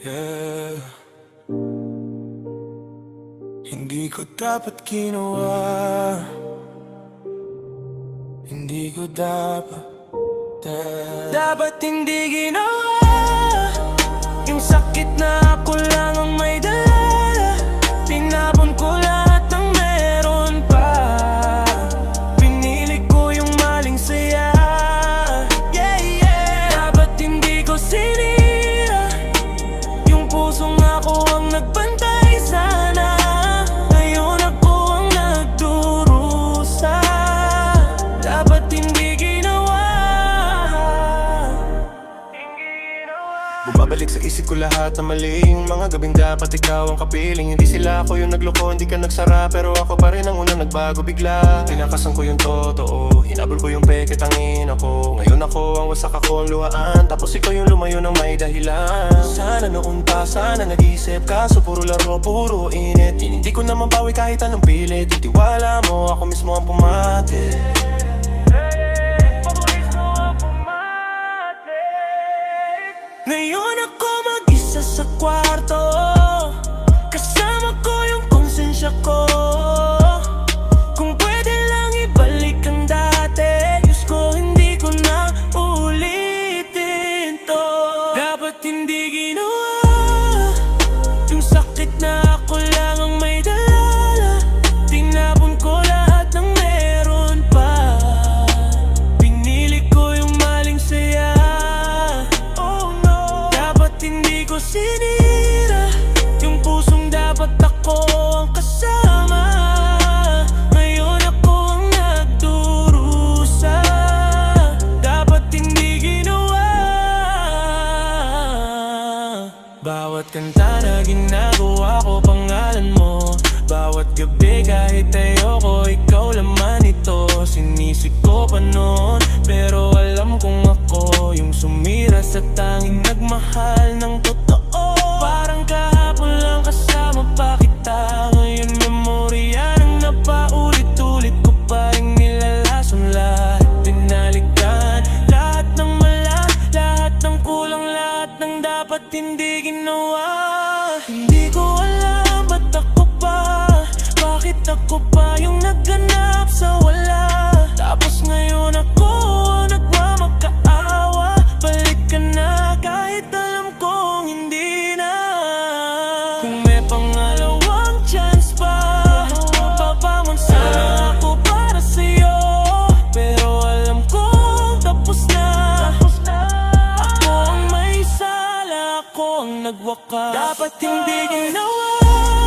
Yeah. Hindi ko dapat ginawa, hindi ko dapat hindi ginawa. Yung sakit na ako lang ang may dala, tinapon ko lahat ng meron pa. Pinili ko yung maling saya. Yeah, yeah. Dapat hindi ko sinira yung pusong ako ang nagbantay sana. Ngayon ako ang nagdurusa. Dapat hindi ginawa. Bumabalik sa isip ko lahat na mali. Yung mga gabing dapat ikaw ang kapiling. Hindi sila ako yung nagloko, hindi ka nagsara, pero ako pa rin ang unang nagbago bigla. Tinakasan ko yung totoo, hinabol ko yung peke, tangin ako. Ngayon ako ang wasak, ako ang luhaan, tapos ikaw yung lumayo ng may dahilan. Sana noon pa, sana nag-isip ka. So puro laro, puro init. Hindi ko naman bawi kahit anong pilit. Yung tiwala mo, ako mismo ang pumatid. Ngayon ako mag-isa sa kwarto, kasama ko yung konsensya ko. Kung pwede lang ibalik ang dati, Diyos ko hindi ko na ulitin to. Dapat hindi ginawa yung sakit na ako lang ang may dala. Tinapon ko lahat ng meron pa. Pinili ko yung maling saya. Hindi ko sinira yung pusong dapat ako ang kasama. Ngayon ako ang nagdurusa. Dapat hindi ginawa. Bawat kanta na ginagawa ko, pangalan mo. Bawat gabi kahit ayoko, ikaw laman ito. Sinisik ko pa noon, pero alam kong ako yung sumira sa tanging nagmahal ng totoo. Parang kahapon lang kasama pa kita. Ngayon memorya nang napaulit-ulit ko pa rin nilalason. Lahat binalikan, lahat ng mala, lahat ng kulang, lahat ng dapat hindi ginawa. Hindi ko alam ba't ako pa, bakit ako pa yung nagganap sa wala. Tapos ngayon ako ang nagmamakaawa. Balik ka na kahit alam kong hindi na. Kung may pangalawang chance pa, mapapamon sana ako para sa'yo. Pero alam kong tapos na. Ako ang may sala, ako ang nagwakas. Dapat hindi ginawa